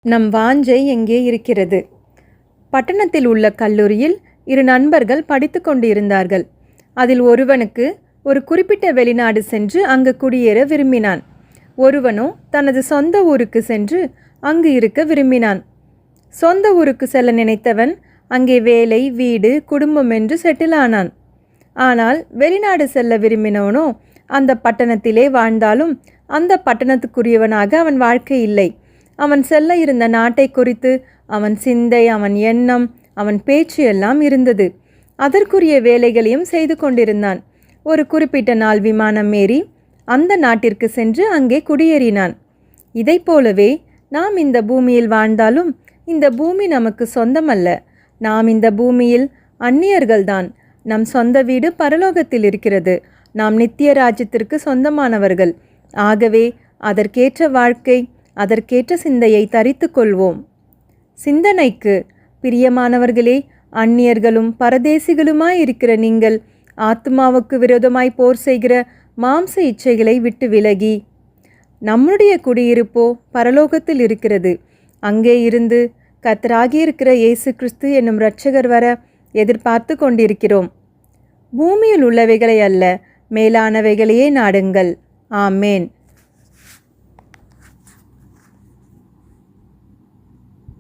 நம் வாஞ்சை எங்கே இருக்கிறது? பட்டணத்தில் உள்ள கல்லூரியில் 2 நண்பர்கள் படித்து கொண்டிருந்தார்கள். அதில் ஒருவனுக்கு ஒரு குறிப்பிட்ட வெளிநாடு சென்று அங்கு குடியேற விரும்பினான். ஒருவனோ தனது சொந்த ஊருக்கு சென்று அங்கு இருக்க விரும்பினான். சொந்த ஊருக்கு செல்ல நினைத்தவன் அங்கே வேலை, வீடு, குடும்பம் என்று செட்டில் ஆனான். ஆனால் வெளிநாடு செல்ல விரும்பினவனோ அந்த பட்டணத்திலே வாழ்ந்தாலும் அந்த பட்டணத்துக்குரியவனாக அவன் வாழ்க்கை இல்லை. அவன் செல்ல இருந்த நாட்டை குறித்து அவன் சிந்தை, அவன் எண்ணம், அவன் பேச்சு எல்லாம் இருந்தது. அதற்குரிய வேலைகளையும் செய்து கொண்டிருந்தான். ஒரு குறிப்பிட்ட நாள் விமானம் ஏறி அந்த நாட்டிற்கு சென்று அங்கே குடியேறினான். இதை போலவே நாம் இந்த பூமியில் வாழ்ந்தாலும் இந்த பூமி நமக்கு சொந்தமல்ல. நாம் இந்த பூமியில் அந்நியர்கள்தான். நம் சொந்த வீடு பரலோகத்தில் இருக்கிறது. நாம் நித்திய ராஜ்யத்திற்கு சொந்தமானவர்கள். ஆகவே அதற்கேற்ற வாழ்க்கை, அதற்கேற்ற சிந்தையை தரித்து கொள்வோம். சிந்தனைக்கு பிரியமானவர்களே, அந்நியர்களும் பரதேசிகளுமாய் இருக்கிற நீங்கள் ஆத்மாவுக்கு விரோதமாய் போர் செய்கிற மாம்ச இச்சைகளை விட்டு விலகி, நம்முடைய குடியிருப்போ பரலோகத்தில் இருக்கிறது. அங்கே இருந்து கர்த்தராகியிருக்கிற இயேசு கிறிஸ்து என்னும் இரட்சகர் வர எதிர்பார்த்து கொண்டிருக்கிறோம். பூமியில் உள்ளவைகளை அல்ல, மேலானவைகளையே நாடுங்கள். ஆமேன்.